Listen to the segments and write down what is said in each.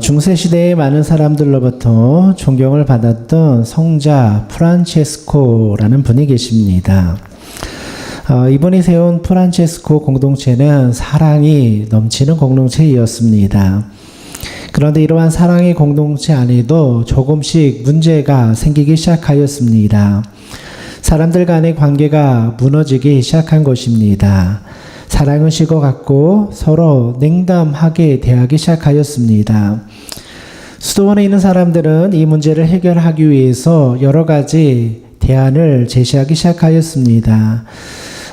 중세시대의 많은 사람들로부터 존경을 받았던 성자 프란체스코라는 분이 계십니다. 이분이 세운 프란체스코 공동체는 사랑이 넘치는 공동체이었습니다. 그런데 이러한 사랑의 공동체 안에도 조금씩 문제가 생기기 시작하였습니다. 사람들 간의 관계가 무너지기 시작한 것입니다. 사랑은 식어갔고 서로 냉담하게 대하기 시작하였습니다. 수도원에 있는 사람들은 이 문제를 해결하기 위해서 여러 가지 대안을 제시하기 시작하였습니다.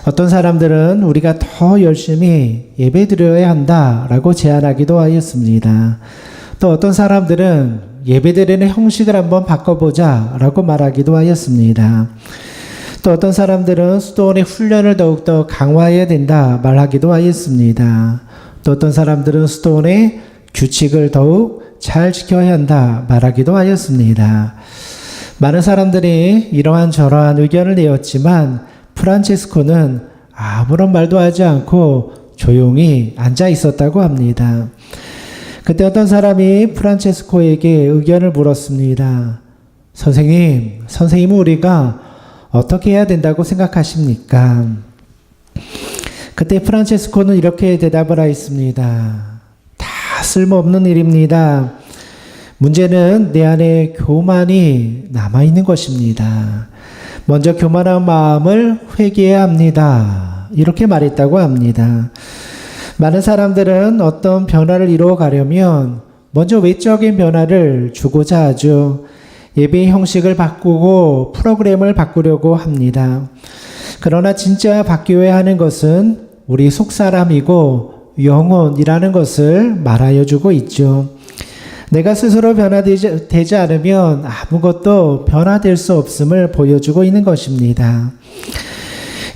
어떤 사람들은 우리가 더 열심히 예배드려야 한다라고 제안하기도 하였습니다. 또 어떤 사람들은 예배드리는 형식을 한번 바꿔보자라고 말하기도 하였습니다. 또 어떤 사람들은 수도원의 훈련을 더욱더 강화해야 된다 말하기도 하였습니다. 또 어떤 사람들은 수도원의 규칙을 더욱 잘 지켜야 한다 말하기도 하였습니다. 많은 사람들이 이러한 저러한 의견을 내었지만 프란체스코는 아무런 말도 하지 않고 조용히 앉아 있었다고 합니다. 그때 어떤 사람이 프란체스코에게 의견을 물었습니다. 선생님은 우리가 어떻게 해야 된다고 생각하십니까? 그때 프란체스코는 이렇게 대답을 하였습니다. 다 쓸모없는 일입니다. 문제는 내 안에 교만이 남아있는 것입니다. 먼저 교만한 마음을 회개해야 합니다. 이렇게 말했다고 합니다. 많은 사람들은 어떤 변화를 이루어 가려면 먼저 외적인 변화를 주고자 하죠. 예배의 형식을 바꾸고 프로그램을 바꾸려고 합니다. 그러나 진짜 바뀌어야 하는 것은 우리 속사람이고 영혼이라는 것을 말하여 주고 있죠. 내가 스스로 변화되지 않으면 아무것도 변화될 수 없음을 보여주고 있는 것입니다.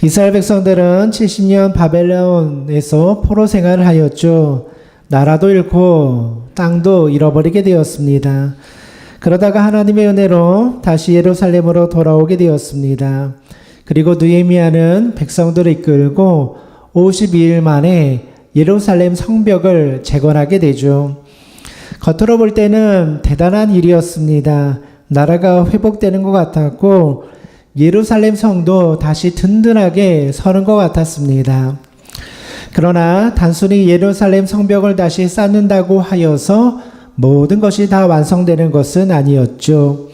이스라엘 백성들은 70년 바벨론에서 포로 생활을 하였죠. 나라도 잃고 땅도 잃어버리게 되었습니다. 그러다가 하나님의 은혜로 다시 예루살렘으로 돌아오게 되었습니다. 그리고 느헤미야는 백성들을 이끌고 52일 만에 예루살렘 성벽을 재건하게 되죠. 겉으로 볼 때는 대단한 일이었습니다. 나라가 회복되는 것 같았고 예루살렘 성도 다시 든든하게 서는 것 같았습니다. 그러나 단순히 예루살렘 성벽을 다시 쌓는다고 하여서 모든 것이 다 완성되는 것은 아니었죠.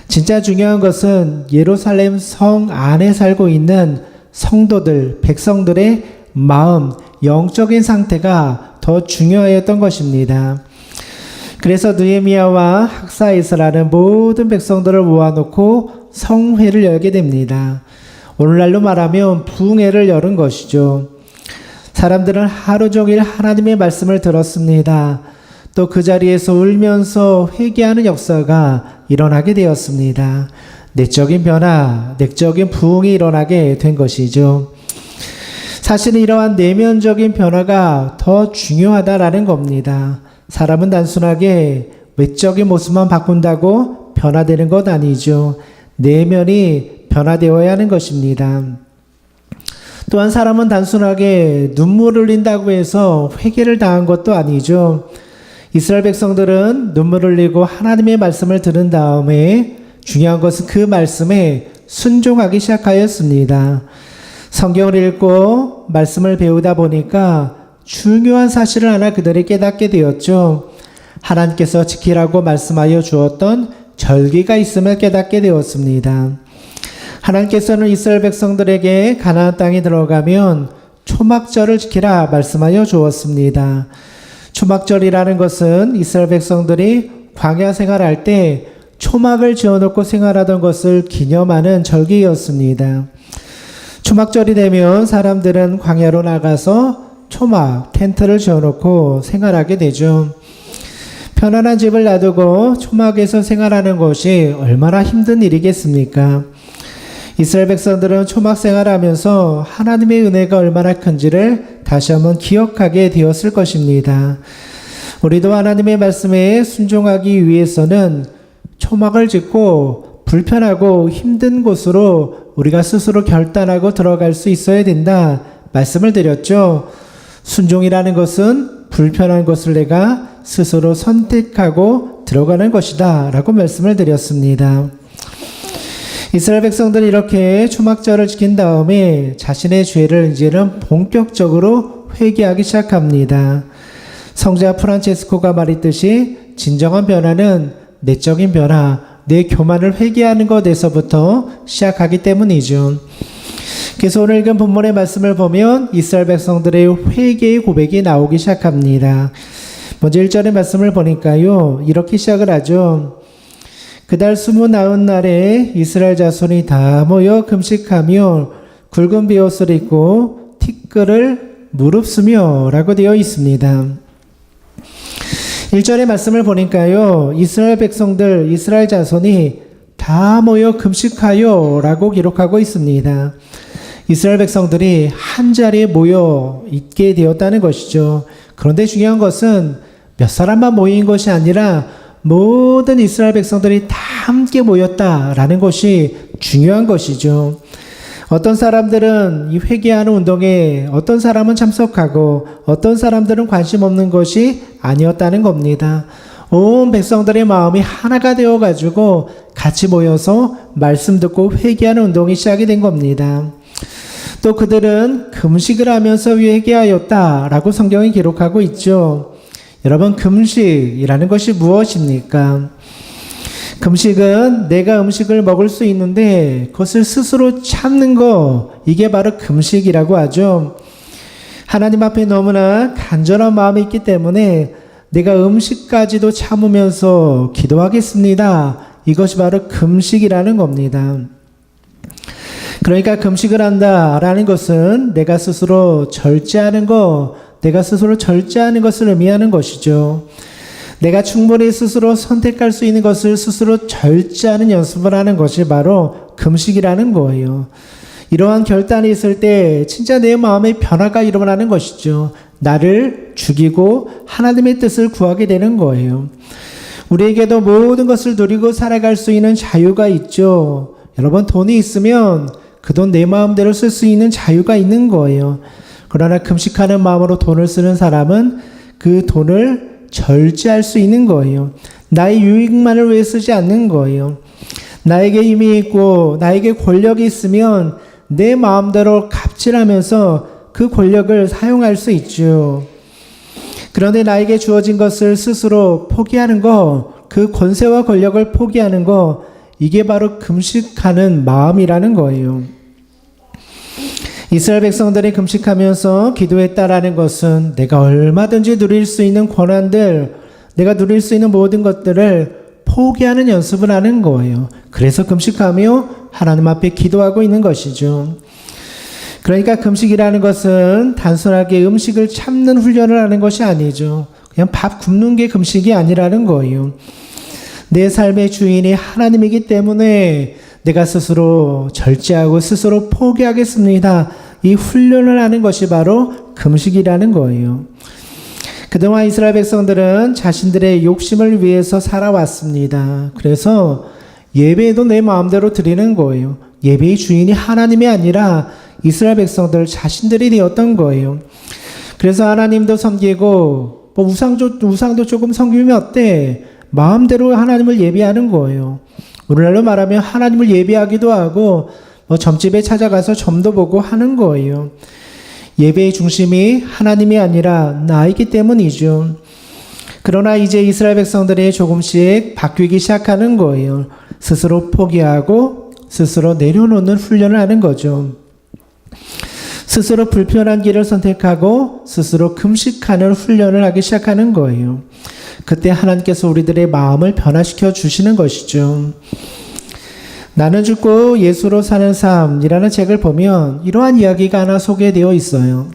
진짜 중요한 것은 예루살렘 성 안에 살고 있는 성도들, 백성들의 마음, 영적인 상태가 더 중요했던 것입니다. 그래서 느헤미야와 학사에스라는 모든 백성들을 모아놓고 성회를 열게 됩니다. 오늘날로 말하면 부흥회를 열은 것이죠. 사람들은 하루 종일 하나님의 말씀을 들었습니다. 또 그 자리에서 울면서 회개하는 역사가 일어나게 되었습니다. 내적인 변화, 내적인 부흥이 일어나게 된 것이죠. 사실은 이러한 내면적인 변화가 더 중요하다라는 겁니다. 사람은 단순하게 외적인 모습만 바꾼다고 변화되는 것 아니죠. 내면이 변화되어야 하는 것입니다. 또한 사람은 단순하게 눈물을 흘린다고 해서 회개를 당한 것도 아니죠. 이스라엘 백성들은 눈물을 흘리고 하나님의 말씀을 들은 다음에 중요한 것은 그 말씀에 순종하기 시작하였습니다. 성경을 읽고 말씀을 배우다 보니까 중요한 사실을 하나 그들이 깨닫게 되었죠. 하나님께서 지키라고 말씀하여 주었던 절기가 있음을 깨닫게 되었습니다. 하나님께서는 이스라엘 백성들에게 가나안 땅에 들어가면 초막절을 지키라 말씀하여 주었습니다. 초막절이라는 것은 이스라엘 백성들이 광야 생활할 때 초막을 지어놓고 생활하던 것을 기념하는 절기였습니다. 초막절이 되면 사람들은 광야로 나가서 초막, 텐트를 지어놓고 생활하게 되죠. 편안한 집을 놔두고 초막에서 생활하는 것이 얼마나 힘든 일이겠습니까? 이스라엘 백성들은 초막 생활하면서 하나님의 은혜가 얼마나 큰지를 다시 한번 기억하게 되었을 것입니다. 우리도 하나님의 말씀에 순종하기 위해서는 초막을 짓고 불편하고 힘든 곳으로 우리가 스스로 결단하고 들어갈 수 있어야 된다 말씀을 드렸죠. 순종이라는 것은 불편한 것을 내가 스스로 선택하고 들어가는 것이다 라고 말씀을 드렸습니다. 이스라엘 백성들이 이렇게 초막절을 지킨 다음에 자신의 죄를 이제는 본격적으로 회개하기 시작합니다. 성자 프란체스코가 말했듯이 진정한 변화는 내적인 변화, 내 교만을 회개하는 것에서부터 시작하기 때문이죠. 그래서 오늘 읽은 본문의 말씀을 보면 이스라엘 백성들의 회개의 고백이 나오기 시작합니다. 먼저 1절의 말씀을 보니까요, 이렇게 시작을 하죠. 그달 29날에 이스라엘 자손이 다 모여 금식하며 굵은 베옷을 입고 티끌을 무릅쓰며 라고 되어 있습니다. 1절의 말씀을 보니까요, 이스라엘 백성들, 이스라엘 자손이 다 모여 금식하여 라고 기록하고 있습니다. 이스라엘 백성들이 한 자리에 모여 있게 되었다는 것이죠. 그런데 중요한 것은 몇 사람만 모인 것이 아니라 모든 이스라엘 백성들이 다 함께 모였다라는 것이 중요한 것이죠. 어떤 사람들은 이 회개하는 운동에 어떤 사람은 참석하고 어떤 사람들은 관심 없는 것이 아니었다는 겁니다. 온 백성들의 마음이 하나가 되어가지고 같이 모여서 말씀 듣고 회개하는 운동이 시작이 된 겁니다. 또 그들은 금식을 하면서 회개하였다라고 성경이 기록하고 있죠. 여러분, 금식이라는 것이 무엇입니까? 금식은 내가 음식을 먹을 수 있는데 그것을 스스로 참는 거, 이게 바로 금식이라고 하죠. 하나님 앞에 너무나 간절한 마음이 있기 때문에 내가 음식까지도 참으면서 기도하겠습니다. 이것이 바로 금식이라는 겁니다. 그러니까 금식을 한다라는 것은 내가 스스로 절제하는 것, 내가 스스로 절제하는 것을 의미하는 것이죠. 내가 충분히 스스로 선택할 수 있는 것을 스스로 절제하는 연습을 하는 것이 바로 금식이라는 거예요. 이러한 결단이 있을 때 진짜 내 마음의 변화가 일어나는 것이죠. 나를 죽이고 하나님의 뜻을 구하게 되는 거예요. 우리에게도 모든 것을 누리고 살아갈 수 있는 자유가 있죠. 여러분, 돈이 있으면 그 돈 내 마음대로 쓸 수 있는 자유가 있는 거예요. 그러나 금식하는 마음으로 돈을 쓰는 사람은 그 돈을 절제할 수 있는 거예요. 나의 유익만을 위해 쓰지 않는 거예요. 나에게 힘이 있고 나에게 권력이 있으면 내 마음대로 갑질하면서 그 권력을 사용할 수 있죠. 그런데 나에게 주어진 것을 스스로 포기하는 거, 그 권세와 권력을 포기하는 거, 이게 바로 금식하는 마음이라는 거예요. 이스라엘 백성들이 금식하면서 기도했다라는 것은 내가 얼마든지 누릴 수 있는 권한들, 내가 누릴 수 있는 모든 것들을 포기하는 연습을 하는 거예요. 그래서 금식하며 하나님 앞에 기도하고 있는 것이죠. 그러니까 금식이라는 것은 단순하게 음식을 참는 훈련을 하는 것이 아니죠. 그냥 밥 굶는 게 금식이 아니라는 거예요. 내 삶의 주인이 하나님이기 때문에 내가 스스로 절제하고 스스로 포기하겠습니다. 이 훈련을 하는 것이 바로 금식이라는 거예요. 그동안 이스라엘 백성들은 자신들의 욕심을 위해서 살아왔습니다. 그래서 예배도 내 마음대로 드리는 거예요. 예배의 주인이 하나님이 아니라 이스라엘 백성들 자신들이 되었던 거예요. 그래서 하나님도 섬기고 우상도 조금 섬기면 어때? 마음대로 하나님을 예배하는 거예요. 오늘날로 말하면 하나님을 예배하기도 하고 점집에 찾아가서 점도 보고 하는 거예요. 예배의 중심이 하나님이 아니라 나이기 때문이죠. 그러나 이제 이스라엘 백성들이 조금씩 바뀌기 시작하는 거예요. 스스로 포기하고 스스로 내려놓는 훈련을 하는 거죠. 스스로 불편한 길을 선택하고 스스로 금식하는 훈련을 하기 시작하는 거예요. 그때 하나님께서 우리들의 마음을 변화시켜 주시는 것이죠. 나는 죽고 예수로 사는 삶이라는 책을 보면 이러한 이야기가 하나 소개되어 있어요.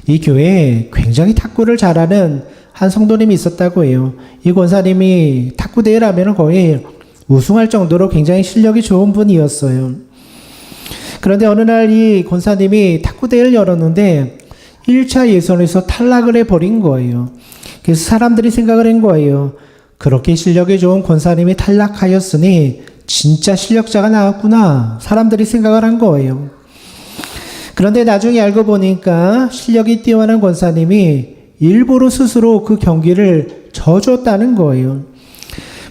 이 교회에 굉장히 탁구를 잘하는 한 성도님이 있었다고 해요. 이 권사님이 탁구 대회를 하면 거의 우승할 정도로 굉장히 실력이 좋은 분이었어요. 그런데 어느 날 이 권사님이 탁구 대회를 열었는데 1차 예선에서 탈락을 해버린 거예요. 그래서 사람들이 생각을 한 거예요. 그렇게 실력이 좋은 권사님이 탈락하였으니 진짜 실력자가 나왔구나. 사람들이 생각을 한 거예요. 그런데 나중에 알고 보니까 실력이 뛰어난 권사님이 일부러 스스로 그 경기를 저주었다는 거예요.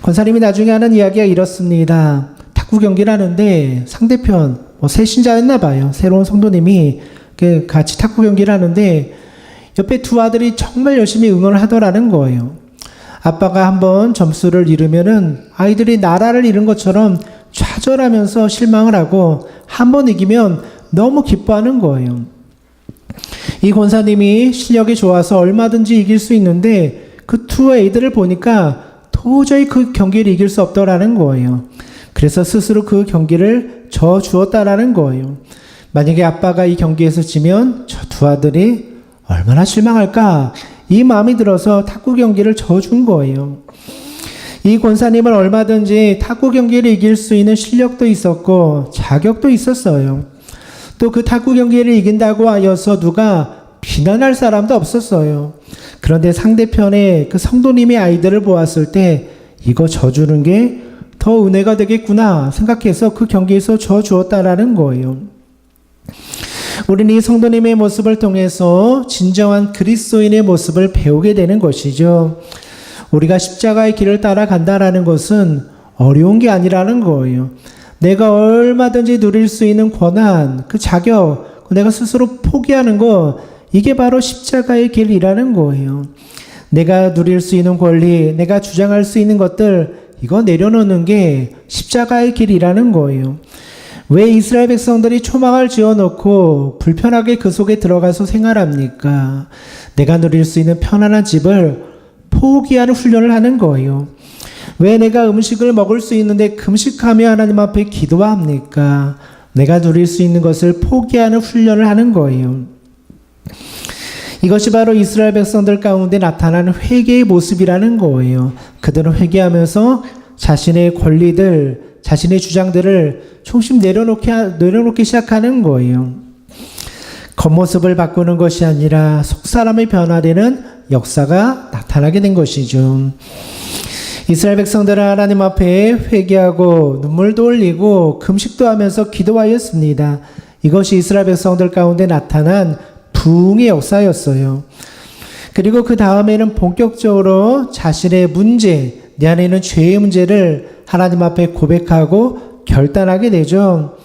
권사님이 나중에 하는 이야기가 이렇습니다. 탁구 경기를 하는데 상대편 새 신자였나 봐요. 새로운 성도님이 같이 탁구 경기를 하는데 옆에 두 아들이 정말 열심히 응원을 하더라는 거예요. 아빠가 한번 점수를 잃으면은 아이들이 나라를 잃은 것처럼 좌절하면서 실망을 하고 한번 이기면 너무 기뻐하는 거예요. 이 권사님이 실력이 좋아서 얼마든지 이길 수 있는데 그 두 애들을 보니까 도저히 그 경기를 이길 수 없더라는 거예요. 그래서 스스로 그 경기를 져주었다라는 거예요. 만약에 아빠가 이 경기에서 지면 저 두 아들이 얼마나 실망할까? 이 마음이 들어서 탁구 경기를 져준 거예요. 이 권사님은 얼마든지 탁구 경기를 이길 수 있는 실력도 있었고 자격도 있었어요. 또 그 탁구 경기를 이긴다고 하여서 누가 비난할 사람도 없었어요. 그런데 상대편의 그 성도님의 아이들을 보았을 때 이거 져주는 게 더 은혜가 되겠구나 생각해서 그 경기에서 져주었다라는 거예요. 우리는 이 성도님의 모습을 통해서 진정한 그리스도인의 모습을 배우게 되는 것이죠. 우리가 십자가의 길을 따라간다라는 것은 어려운 게 아니라는 거예요. 내가 얼마든지 누릴 수 있는 권한, 그 자격, 내가 스스로 포기하는 거, 이게 바로 십자가의 길이라는 거예요. 내가 누릴 수 있는 권리, 내가 주장할 수 있는 것들, 이거 내려놓는 게 십자가의 길이라는 거예요. 왜 이스라엘 백성들이 초막을 지어놓고 불편하게 그 속에 들어가서 생활합니까? 내가 누릴 수 있는 편안한 집을 포기하는 훈련을 하는 거예요. 왜 내가 음식을 먹을 수 있는데 금식하며 하나님 앞에 기도합니까? 내가 누릴 수 있는 것을 포기하는 훈련을 하는 거예요. 이것이 바로 이스라엘 백성들 가운데 나타나는 회개의 모습이라는 거예요. 그들은 회개하면서 자신의 권리들, 자신의 주장들을 조금씩 내려놓기 시작하는 거예요. 겉모습을 바꾸는 것이 아니라 속사람이 변화되는 역사가 나타나게 된 것이죠. 이스라엘 백성들은 하나님 앞에 회개하고 눈물도 흘리고 금식도 하면서 기도하였습니다. 이것이 이스라엘 백성들 가운데 나타난 부흥의 역사였어요. 그리고 그 다음에는 본격적으로 자신의 문제, 내 안에 있는 죄의 문제를 하나님 앞에 고백하고 결단하게 되죠.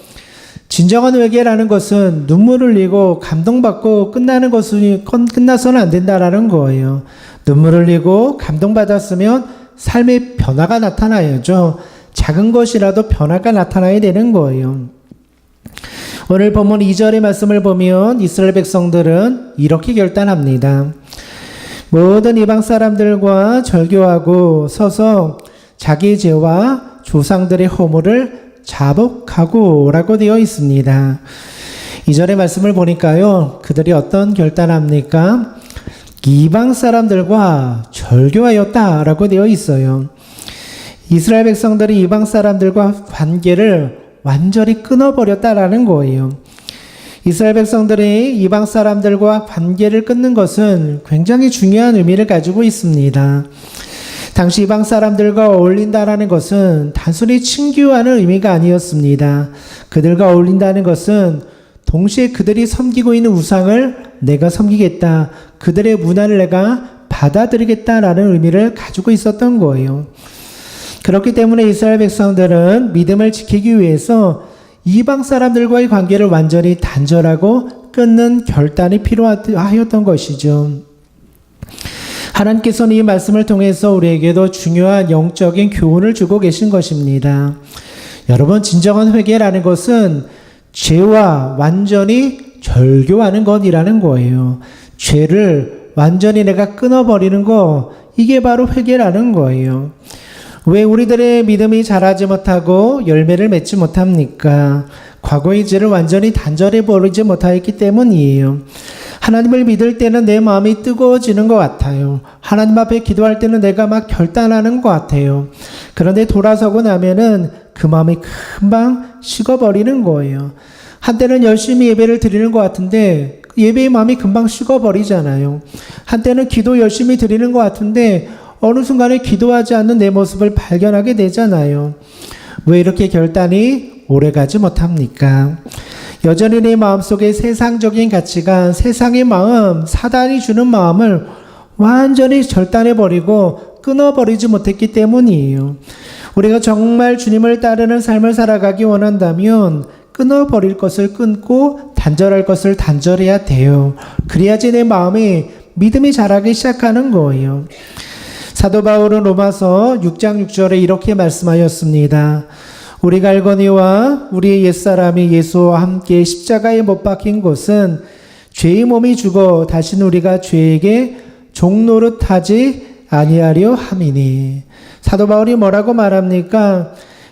진정한 회개라는 것은 눈물을 흘리고 감동받고 끝나서는 안 된다라는 거예요. 눈물을 흘리고 감동받았으면 삶의 변화가 나타나야죠. 작은 것이라도 변화가 나타나야 되는 거예요. 오늘 본문 2절의 말씀을 보면 이스라엘 백성들은 이렇게 결단합니다. 모든 이방 사람들과 절교하고 서서 자기 죄와 조상들의 허물을 자복하고 라고 되어 있습니다. 2절의 말씀을 보니까요, 그들이 어떤 결단합니까? 이방 사람들과 절교하였다 라고 되어 있어요. 이스라엘 백성들이 이방 사람들과 관계를 완전히 끊어버렸다라는 거예요. 이스라엘 백성들이 이방 사람들과 관계를 끊는 것은 굉장히 중요한 의미를 가지고 있습니다. 당시 이방 사람들과 어울린다라는 것은 단순히 친교하는 의미가 아니었습니다. 그들과 어울린다는 것은 동시에 그들이 섬기고 있는 우상을 내가 섬기겠다, 그들의 문화를 내가 받아들이겠다라는 의미를 가지고 있었던 거예요. 그렇기 때문에 이스라엘 백성들은 믿음을 지키기 위해서 이방 사람들과의 관계를 완전히 단절하고 끊는 결단이 필요하였던 것이죠. 하나님께서는 이 말씀을 통해서 우리에게도 중요한 영적인 교훈을 주고 계신 것입니다. 여러분, 진정한 회개라는 것은 죄와 완전히 절교하는 것이라는 거예요. 죄를 완전히 내가 끊어버리는 거, 이게 바로 회개라는 거예요. 왜 우리들의 믿음이 자라지 못하고 열매를 맺지 못합니까? 과거의 죄를 완전히 단절해 버리지 못하였기 때문이에요. 하나님을 믿을 때는 내 마음이 뜨거워지는 것 같아요. 하나님 앞에 기도할 때는 내가 막 결단하는 것 같아요. 그런데 돌아서고 나면은 그 마음이 금방 식어버리는 거예요. 한때는 열심히 예배를 드리는 것 같은데 예배의 마음이 금방 식어버리잖아요. 한때는 기도 열심히 드리는 것 같은데 어느 순간에 기도하지 않는 내 모습을 발견하게 되잖아요. 왜 이렇게 결단이 오래가지 못합니까? 여전히 내 마음속에 세상적인 가치관, 세상의 마음, 사단이 주는 마음을 완전히 절단해버리고 끊어버리지 못했기 때문이에요. 우리가 정말 주님을 따르는 삶을 살아가기 원한다면 끊어버릴 것을 끊고 단절할 것을 단절해야 돼요. 그래야지 내 마음에 믿음이 자라기 시작하는 거예요. 사도 바울은 로마서 6장 6절에 이렇게 말씀하였습니다. 우리가 알거니와 우리의 옛사람이 예수와 함께 십자가에 못 박힌 것은 죄의 몸이 죽어 다시는 우리가 죄에게 종노릇하지 아니하려 함이니. 사도 바울이 뭐라고 말합니까?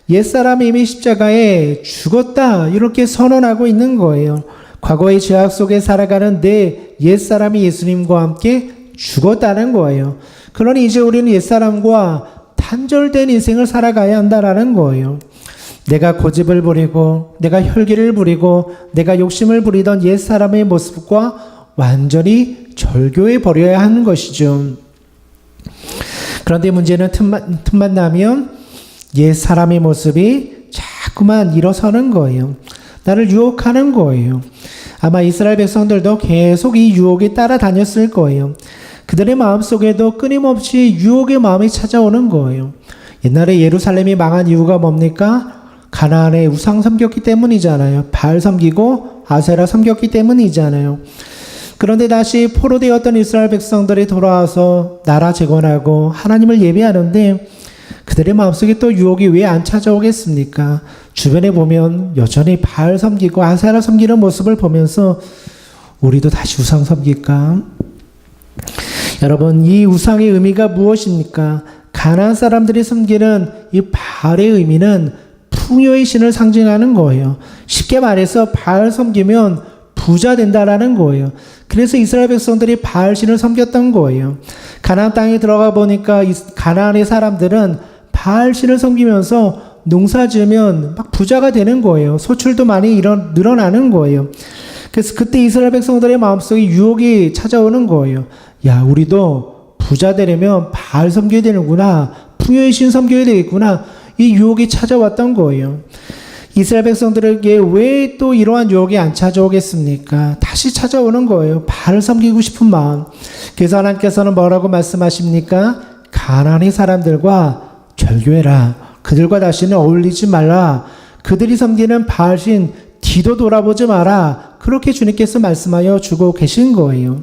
옛사람이 이미 십자가에 죽었다 이렇게 선언하고 있는 거예요. 과거의 죄악 속에 살아가는 내 옛사람이 예수님과 함께 죽었다는 거예요. 그러니 이제 우리는 옛사람과 단절된 인생을 살아가야 한다라는 거예요. 내가 고집을 부리고 내가 혈기를 부리고 내가 욕심을 부리던 옛사람의 모습과 완전히 절교해 버려야 하는 것이죠. 그런데 문제는 틈만 나면 옛사람의 모습이 자꾸만 일어서는 거예요. 나를 유혹하는 거예요. 아마 이스라엘 백성들도 계속 이 유혹에 따라다녔을 거예요. 그들의 마음속에도 끊임없이 유혹의 마음이 찾아오는 거예요. 옛날에 예루살렘이 망한 이유가 뭡니까? 가나안의 우상 섬겼기 때문이잖아요. 바알 섬기고 아세라 섬겼기 때문이잖아요. 그런데 다시 포로되었던 이스라엘 백성들이 돌아와서 나라 재건하고 하나님을 예배하는데 그들의 마음속에 또 유혹이 왜 안 찾아오겠습니까? 주변에 보면 여전히 바알 섬기고 아세라 섬기는 모습을 보면서 우리도 다시 우상 섬길까? 여러분, 이 우상의 의미가 무엇입니까? 가나안 사람들이 섬기는 이 바알의 의미는 풍요의 신을 상징하는 거예요. 쉽게 말해서 바알 섬기면 부자 된다라는 거예요. 그래서 이스라엘 백성들이 바알 신을 섬겼던 거예요. 가나안 땅에 들어가 보니까 가나안의 사람들은 바알 신을 섬기면서 농사 지으면 막 부자가 되는 거예요. 소출도 많이 늘어나는 거예요. 그래서 그때 이스라엘 백성들의 마음속에 유혹이 찾아오는 거예요. 야, 우리도 부자 되려면 바알 섬겨야 되는구나. 풍요의 신 섬겨야 되겠구나. 이 유혹이 찾아왔던 거예요. 이스라엘 백성들에게 왜 또 이러한 유혹이 안 찾아오겠습니까? 다시 찾아오는 거예요. 바알을 섬기고 싶은 마음. 그래서 하나님께서는 뭐라고 말씀하십니까? 가나안의 사람들과 절교해라. 그들과 다시는 어울리지 말라. 그들이 섬기는 바알신 뒤도 돌아보지 마라. 그렇게 주님께서 말씀하여 주고 계신 거예요.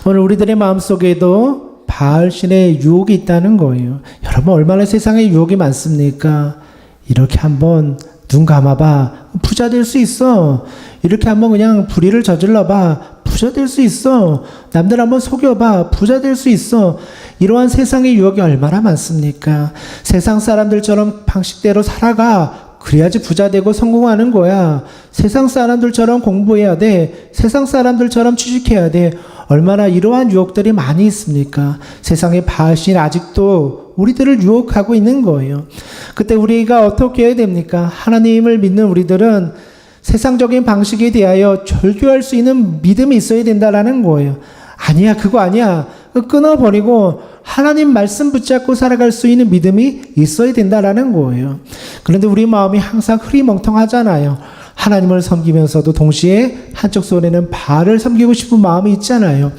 오늘 우리들의 마음속에도 바알신의 유혹이 있다는 거예요. 여러분, 얼마나 세상에 유혹이 많습니까? 이렇게 한번 눈 감아봐. 부자 될 수 있어. 이렇게 한번 그냥 불의를 저질러봐. 부자 될 수 있어. 남들 한번 속여봐. 부자 될 수 있어. 이러한 세상의 유혹이 얼마나 많습니까? 세상 사람들처럼 방식대로 살아가. 그래야지 부자 되고 성공하는 거야. 세상 사람들처럼 공부해야 돼. 세상 사람들처럼 취직해야 돼. 얼마나 이러한 유혹들이 많이 있습니까? 세상의 바알신이 아직도 우리들을 유혹하고 있는 거예요. 그때 우리가 어떻게 해야 됩니까? 하나님을 믿는 우리들은 세상적인 방식에 대하여 절교할 수 있는 믿음이 있어야 된다라는 거예요. 아니야, 그거 아니야. 끊어버리고 하나님 말씀 붙잡고 살아갈 수 있는 믿음이 있어야 된다라는 거예요. 그런데 우리 마음이 항상 흐리멍텅하잖아요. 하나님을 섬기면서도 동시에 한쪽 손에는 바알을 섬기고 싶은 마음이 있잖아요.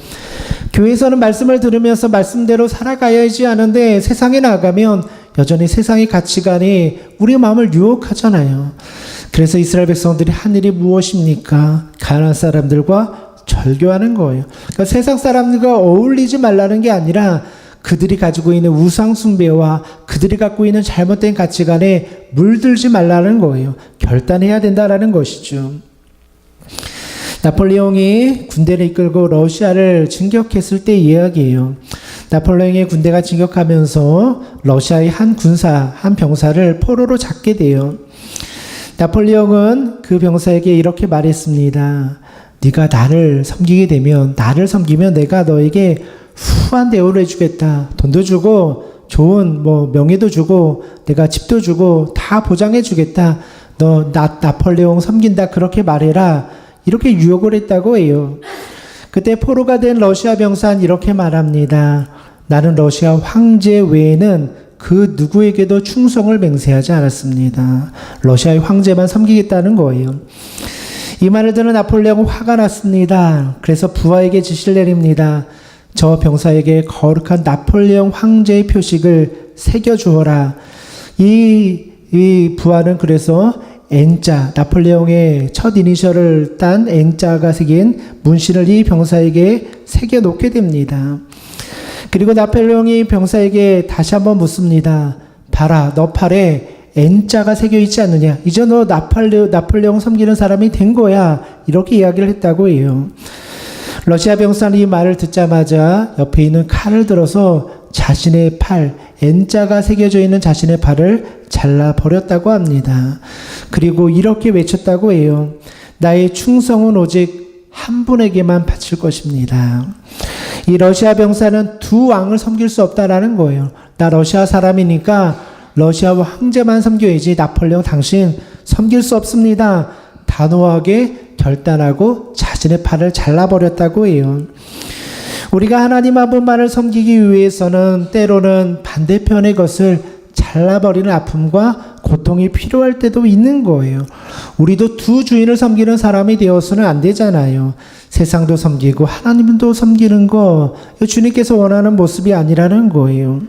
교회에서는 말씀을 들으면서 말씀대로 살아가야지 하는데 세상에 나가면 여전히 세상의 가치관이 우리의 마음을 유혹하잖아요. 그래서 이스라엘 백성들이 한 일이 무엇입니까? 가나안 사람들과 절교하는 거예요. 그러니까 세상 사람들과 어울리지 말라는 게 아니라 그들이 가지고 있는 우상 숭배와 그들이 갖고 있는 잘못된 가치관에 물들지 말라는 거예요. 결단해야 된다라는 것이죠. 나폴레옹이 군대를 이끌고 러시아를 진격했을 때 이야기예요. 나폴레옹의 군대가 진격하면서 러시아의 한 병사를 포로로 잡게 돼요. 나폴레옹은 그 병사에게 이렇게 말했습니다. 네가 나를 섬기게 되면, 나를 섬기면 내가 너에게 후한 대우를 해주겠다. 돈도 주고 좋은 명예도 주고 내가 집도 주고 다 보장해 주겠다. 너 나폴레옹 섬긴다 그렇게 말해라. 이렇게 유혹을 했다고 해요. 그때 포로가 된 러시아 병사는 이렇게 말합니다. 나는 러시아 황제 외에는 그 누구에게도 충성을 맹세하지 않았습니다. 러시아의 황제만 섬기겠다는 거예요. 이 말을 들은 나폴레옹은 화가 났습니다. 그래서 부하에게 지시를 내립니다. 저 병사에게 거룩한 나폴레옹 황제의 표식을 새겨주어라. 이 부하는 그래서 N자, 나폴레옹의 첫 이니셜을 딴 N자가 새긴 문신을 이 병사에게 새겨놓게 됩니다. 그리고 나폴레옹이 병사에게 다시 한번 묻습니다. 봐라, 너 팔에 N자가 새겨있지 않느냐. 이제 너 나폴레옹 섬기는 사람이 된 거야. 이렇게 이야기를 했다고 해요. 러시아 병사는 이 말을 듣자마자 옆에 있는 칼을 들어서 자신의 팔, N자가 새겨져 있는 자신의 팔을 잘라버렸다고 합니다. 그리고 이렇게 외쳤다고 해요. 나의 충성은 오직 한 분에게만 바칠 것입니다. 이 러시아 병사는 두 왕을 섬길 수 없다라는 거예요. 나 러시아 사람이니까 러시아 황제만 섬겨야지 나폴레옹 당신 섬길 수 없습니다. 단호하게 결단하고 자신의 팔을 잘라버렸다고 해요. 우리가 하나님 한 분만을 섬기기 위해서는 때로는 반대편의 것을 잘라버리는 아픔과 고통이 필요할 때도 있는 거예요. 우리도 두 주인을 섬기는 사람이 되어서는 안 되잖아요. 세상도 섬기고 하나님도 섬기는 거 주님께서 원하는 모습이 아니라는 거예요.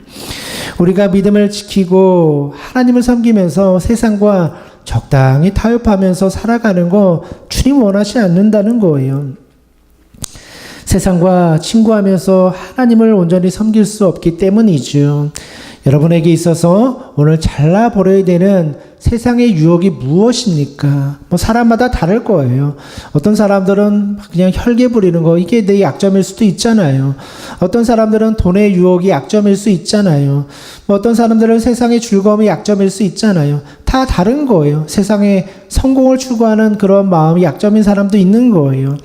우리가 믿음을 지키고 하나님을 섬기면서 세상과 적당히 타협하면서 살아가는 거 주님 원하지 않는다는 거예요. 세상과 친구하면서 하나님을 온전히 섬길 수 없기 때문이죠. 여러분에게 있어서 오늘 잘라버려야 되는 세상의 유혹이 무엇입니까? 사람마다 다를 거예요. 어떤 사람들은 그냥 혈기 부리는 거, 이게 내 약점일 수도 있잖아요. 어떤 사람들은 돈의 유혹이 약점일 수 있잖아요. 어떤 사람들은 세상의 즐거움이 약점일 수 있잖아요. 다 다른 거예요. 세상에 성공을 추구하는 그런 마음이 약점인 사람도 있는 거예요.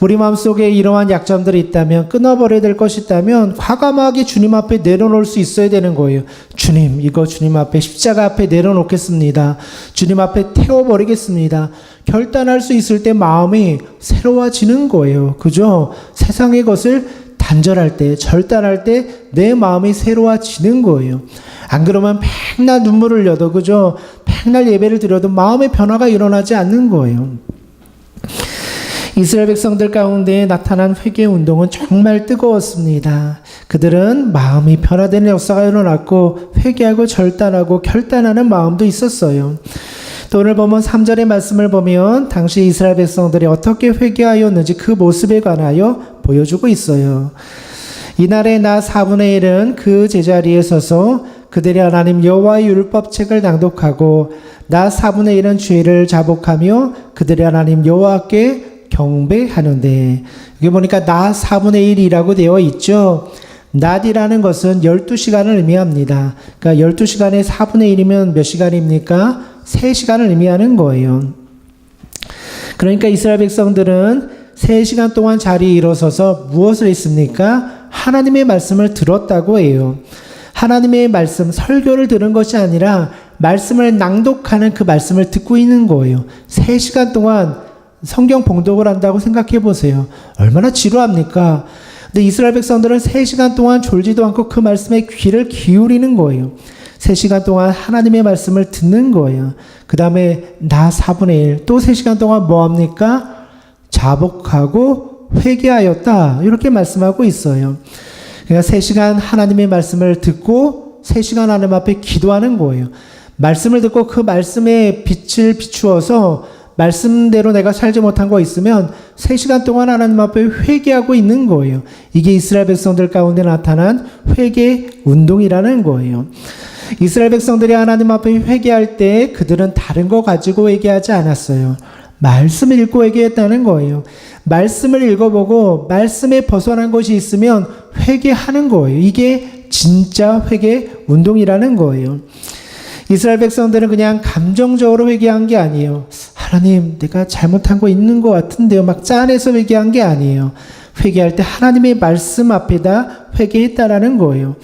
우리 마음속에 이러한 약점들이 있다면, 끊어버려야 될 것이 있다면 과감하게 주님 앞에 내려놓을 수 있어야 되는 거예요. 주님, 이거 주님 앞에 십자가 앞에 내려놓겠습니다. 주님 앞에 태워버리겠습니다. 결단할 수 있을 때 마음이 새로워지는 거예요. 그죠? 세상의 것을 단절할 때, 절단할 때 내 마음이 새로워지는 거예요. 안 그러면 맨날 눈물을 흘려도, 그죠? 맨날 예배를 드려도 마음의 변화가 일어나지 않는 거예요. 이스라엘 백성들 가운데 나타난 회개 운동은 정말 뜨거웠습니다. 그들은 마음이 변화되는 역사가 일어났고 회개하고 절단하고 결단하는 마음도 있었어요. 또 오늘 보면 3절의 말씀을 보면 당시 이스라엘 백성들이 어떻게 회개하였는지 그 모습에 관하여 보여주고 있어요. 이날에 나 4분의 1은 그 제자리에 서서 그들의 하나님 여호와의 율법책을 낭독하고 나 4분의 1은 죄를 자복하며 그들의 하나님 여호와께 경배하는데, 여기 보니까 나 4분의 1이라고 되어 있죠. 낮이라는 것은 12시간을 의미합니다. 그러니까 12시간에 4분의 1이면 몇 시간입니까? 3시간을 의미하는 거예요. 그러니까 이스라엘 백성들은 3시간 동안 자리에 일어서서 무엇을 했습니까? 하나님의 말씀을 들었다고 해요. 하나님의 말씀, 설교를 들은 것이 아니라 말씀을 낭독하는 그 말씀을 듣고 있는 거예요. 3시간 동안 성경 봉독을 한다고 생각해 보세요. 얼마나 지루합니까? 근데 이스라엘 백성들은 3시간 동안 졸지도 않고 그 말씀에 귀를 기울이는 거예요. 3시간 동안 하나님의 말씀을 듣는 거예요. 그 다음에 나 4분의 1, 또 3시간 동안 뭐 합니까? 자복하고 회개하였다. 이렇게 말씀하고 있어요. 그러니까 3시간 하나님의 말씀을 듣고 3시간 하나님 앞에 기도하는 거예요. 말씀을 듣고 그 말씀에 빛을 비추어서 말씀대로 내가 살지 못한 거 있으면 3시간 동안 하나님 앞에 회개하고 있는 거예요. 이게 이스라엘 백성들 가운데 나타난 회개 운동이라는 거예요. 이스라엘 백성들이 하나님 앞에 회개할 때 그들은 다른 거 가지고 회개하지 않았어요. 말씀을 읽고 회개했다는 거예요. 말씀을 읽어보고 말씀에 벗어난 것이 있으면 회개하는 거예요. 이게 진짜 회개 운동이라는 거예요. 이스라엘 백성들은 그냥 감정적으로 회개한 게 아니에요. 하나님, 내가 잘못한 거 있는 것 같은데요. 막 짠해서 회개한 게 아니에요. 회개할 때 하나님의 말씀 앞에다 회개했다라는 거예요.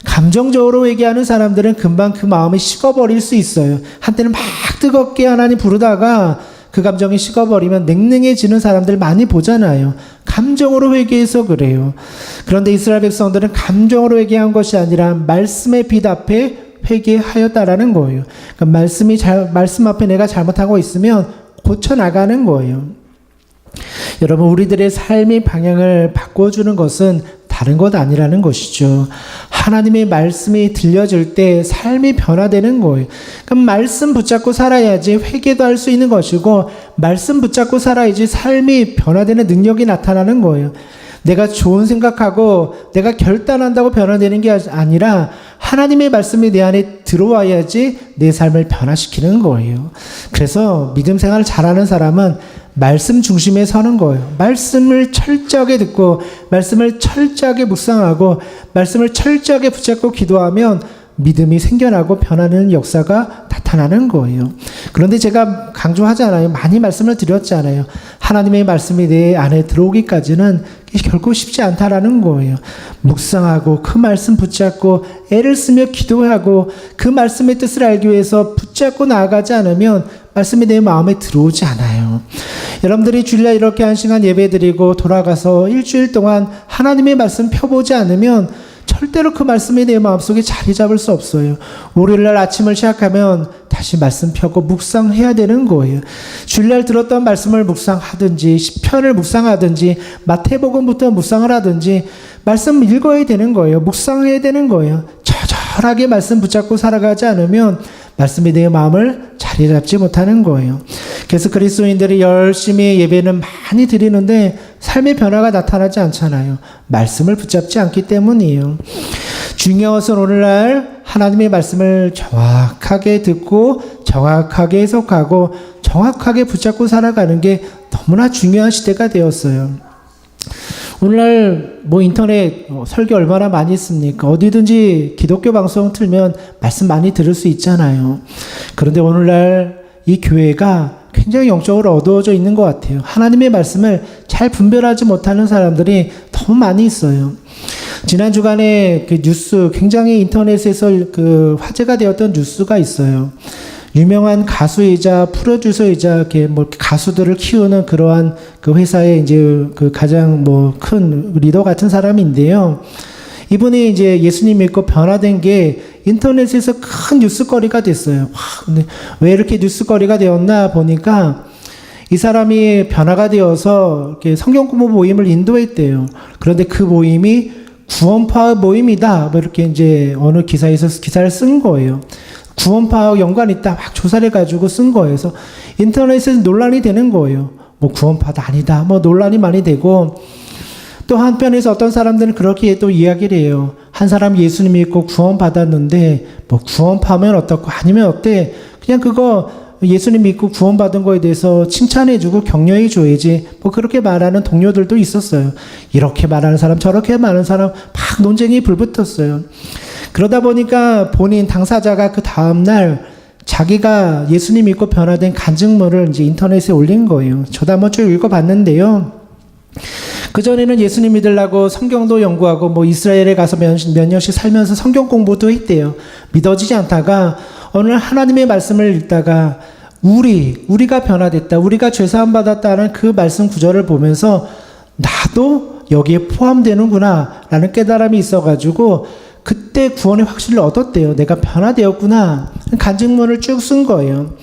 감정적으로 회개하는 사람들은 금방 그 마음이 식어버릴 수 있어요. 한때는 막 뜨겁게 하나님 부르다가 그 감정이 식어버리면 냉랭해지는 사람들 많이 보잖아요. 감정으로 회개해서 그래요. 그런데 이스라엘 백성들은 감정으로 회개한 것이 아니라 말씀의 빛 앞에 회개하였다라는 거예요. 그러니까 말씀 앞에 내가 잘못하고 있으면 고쳐나가는 거예요. 여러분, 우리들의 삶의 방향을 바꿔주는 것은 다른 것 아니라는 것이죠. 하나님의 말씀이 들려질 때 삶이 변화되는 거예요. 그럼 말씀 붙잡고 살아야지 회개도 할 수 있는 것이고, 말씀 붙잡고 살아야지 삶이 변화되는 능력이 나타나는 거예요. 내가 좋은 생각하고 내가 결단한다고 변화되는 게 아니라 하나님의 말씀이 내 안에 들어와야지 내 삶을 변화시키는 거예요. 그래서 믿음 생활을 잘하는 사람은 말씀 중심에 서는 거예요. 말씀을 철저하게 듣고 말씀을 철저하게 묵상하고 말씀을 철저하게 붙잡고 기도하면 믿음이 생겨나고 변하는 역사가 나타나는 거예요. 그런데 제가 강조하잖아요. 많이 말씀을 드렸잖아요. 하나님의 말씀이 내 안에 들어오기까지는 결코 쉽지 않다라는 거예요. 묵상하고 그 말씀 붙잡고 애를 쓰며 기도하고 그 말씀의 뜻을 알기 위해서 붙잡고 나아가지 않으면 말씀이 내 마음에 들어오지 않아요. 여러분들이 주일날 이렇게 한 시간 예배드리고 돌아가서 일주일 동안 하나님의 말씀 펴보지 않으면 절대로 그 말씀이 내 마음속에 자리 잡을 수 없어요. 월요일날 아침을 시작하면 다시 말씀 펴고 묵상해야 되는 거예요. 주일날 들었던 말씀을 묵상하든지 시편을 묵상하든지 마태복음부터 묵상을 하든지 말씀 읽어야 되는 거예요. 묵상해야 되는 거예요. 처절하게 말씀 붙잡고 살아가지 않으면 말씀이 내 마음을 자리 잡지 못하는 거예요. 그래서 그리스도인들이 열심히 예배는 많이 드리는데 삶의 변화가 나타나지 않잖아요. 말씀을 붙잡지 않기 때문이에요. 중요한 것은 오늘날 하나님의 말씀을 정확하게 듣고 정확하게 해석하고 정확하게 붙잡고 살아가는 게 너무나 중요한 시대가 되었어요. 오늘날 인터넷 설교 얼마나 많이 있습니까? 어디든지 기독교 방송 틀면 말씀 많이 들을 수 있잖아요. 그런데 오늘날 이 교회가 굉장히 영적으로 어두워져 있는 것 같아요. 하나님의 말씀을 잘 분별하지 못하는 사람들이 너무 많이 있어요. 지난 주간에 그 뉴스, 굉장히 인터넷에서 그 화제가 되었던 뉴스가 있어요. 유명한 가수이자 프로듀서이자 이렇게 가수들을 키우는 그러한 그 회사의 이제 그 가장 큰 리더 같은 사람인데요. 이분이 이제 예수님 믿고 변화된 게 인터넷에서 큰 뉴스거리가 됐어요. 근데 왜 이렇게 뉴스거리가 되었나 보니까 이 사람이 변화가 되어서 이렇게 성경 공부 모임을 인도했대요. 그런데 그 모임이 구원파 모임이다. 이렇게 이제 어느 기사에서 기사를 쓴 거예요. 구원파와 연관이 있다. 막 조사를 해가지고 쓴 거예요. 그래서 인터넷에서 논란이 되는 거예요. 구원파도 아니다. 논란이 많이 되고, 또 한편에서 어떤 사람들은 그렇게 또 이야기를 해요. 한 사람 예수님 믿고 구원받았는데, 구원파면 어떻고, 아니면 어때? 그냥 그거 예수님 믿고 구원받은 거에 대해서 칭찬해주고 격려해줘야지. 그렇게 말하는 동료들도 있었어요. 이렇게 말하는 사람, 저렇게 말하는 사람, 막 논쟁이 불붙었어요. 그러다 보니까 본인 당사자가 그 다음날 자기가 예수님 믿고 변화된 간증문을 이제 인터넷에 올린 거예요. 저도 한번 쭉 읽어봤는데요. 그전에는 예수님 믿으려고 성경도 연구하고 이스라엘에 가서 몇 년씩 살면서 성경 공부도 했대요. 믿어지지 않다가 어느 날 하나님의 말씀을 읽다가 우리가 변화됐다, 우리가 죄사함 받았다는 그 말씀 구절을 보면서 나도 여기에 포함되는구나 라는 깨달음이 있어가지고 그때 구원의 확신을 얻었대요. 내가 변화되었구나. 간증문을 쭉 쓴 거예요.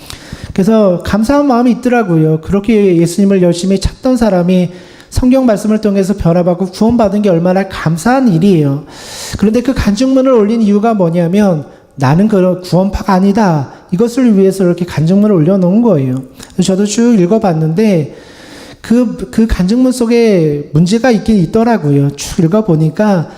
그래서 감사한 마음이 있더라고요. 그렇게 예수님을 열심히 찾던 사람이 성경 말씀을 통해서 변화받고 구원받은 게 얼마나 감사한 일이에요. 그런데 그 간증문을 올린 이유가 뭐냐면 나는 그 구원파가 아니다. 이것을 위해서 이렇게 간증문을 올려놓은 거예요. 저도 쭉 읽어봤는데 그 간증문 속에 문제가 있긴 있더라고요. 쭉 읽어보니까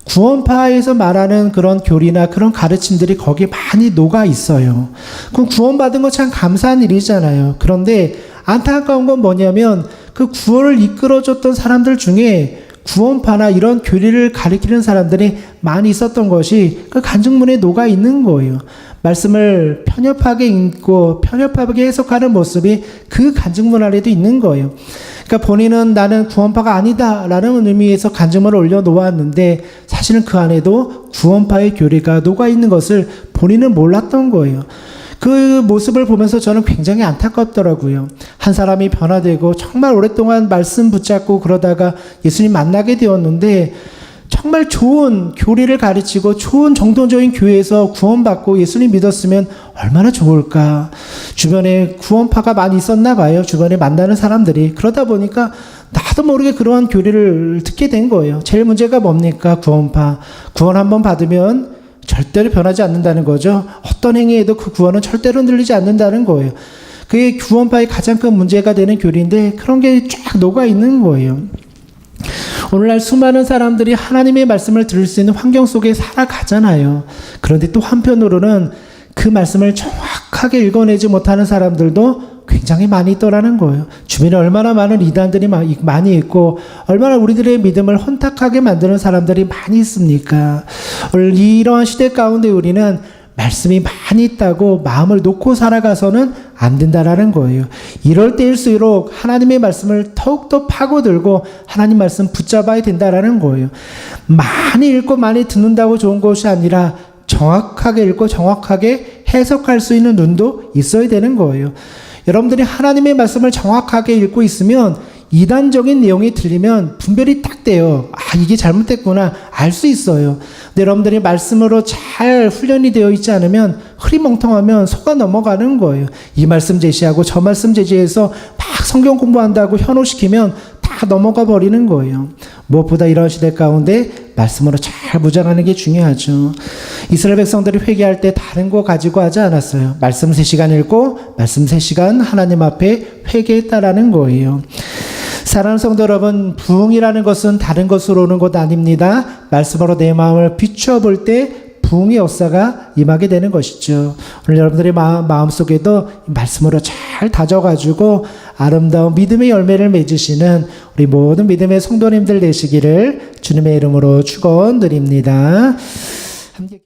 구원파에서 말하는 그런 교리나 그런 가르침들이 거기에 많이 녹아 있어요. 그럼 구원받은 거 참 감사한 일이잖아요. 그런데 안타까운 건 뭐냐면 그 구원을 이끌어줬던 사람들 중에 구원파나 이런 교리를 가리키는 사람들이 많이 있었던 것이 그 간증문에 녹아 있는 거예요. 말씀을 편협하게 읽고 편협하게 해석하는 모습이 그 간증문 안에도 있는 거예요. 그러니까 본인은 나는 구원파가 아니다 라는 의미에서 간증문을 올려놓았는데 사실은 그 안에도 구원파의 교리가 녹아 있는 것을 본인은 몰랐던 거예요. 그 모습을 보면서 저는 굉장히 안타깝더라고요. 한 사람이 변화되고 정말 오랫동안 말씀 붙잡고 그러다가 예수님 만나게 되었는데 정말 좋은 교리를 가르치고 좋은 정통적인 교회에서 구원받고 예수님 믿었으면 얼마나 좋을까. 주변에 구원파가 많이 있었나 봐요. 주변에 만나는 사람들이. 그러다 보니까 나도 모르게 그러한 교리를 듣게 된 거예요. 제일 문제가 뭡니까? 구원파. 구원 한번 받으면 절대로 변하지 않는다는 거죠. 어떤 행위에도 그 구원은 절대로 늘리지 않는다는 거예요. 그게 구원파의 가장 큰 문제가 되는 교리인데 그런 게 쫙 녹아 있는 거예요. 오늘날 수많은 사람들이 하나님의 말씀을 들을 수 있는 환경 속에 살아가잖아요. 그런데 또 한편으로는 그 말씀을 정확하게 읽어내지 못하는 사람들도 굉장히 많이 있더라는 거예요. 주변에 얼마나 많은 이단들이 많이 있고 얼마나 우리들의 믿음을 혼탁하게 만드는 사람들이 많이 있습니까? 이러한 시대 가운데 우리는 말씀이 많이 있다고 마음을 놓고 살아가서는 안 된다라는 거예요. 이럴 때일수록 하나님의 말씀을 더욱더 파고들고 하나님 말씀 붙잡아야 된다라는 거예요. 많이 읽고 많이 듣는다고 좋은 것이 아니라 정확하게 읽고 정확하게 해석할 수 있는 눈도 있어야 되는 거예요. 여러분들이 하나님의 말씀을 정확하게 읽고 있으면 이단적인 내용이 들리면 분별이 딱 돼요. 아, 이게 잘못됐구나 알 수 있어요. 근데 여러분들이 말씀으로 잘 훈련이 되어 있지 않으면 흐리멍텅하면 속아 넘어가는 거예요. 이 말씀 제시하고 저 말씀 제시해서 막 성경 공부한다고 현혹시키면 다 넘어가 버리는 거예요. 무엇보다 이런 시대 가운데 말씀으로 잘 무장하는 게 중요하죠. 이스라엘 백성들이 회개할 때 다른 거 가지고 하지 않았어요. 말씀 3시간 읽고 말씀 3시간 하나님 앞에 회개했다라는 거예요. 사랑하는 성도 여러분, 부흥이라는 것은 다른 것으로 오는 것 아닙니다. 말씀으로 내 마음을 비추어볼 때 부흥의 역사가 임하게 되는 것이죠. 오늘 여러분들의 마음속에도 말씀으로 잘 다져가지고 아름다운 믿음의 열매를 맺으시는 우리 모든 믿음의 성도님들 되시기를 주님의 이름으로 축원드립니다.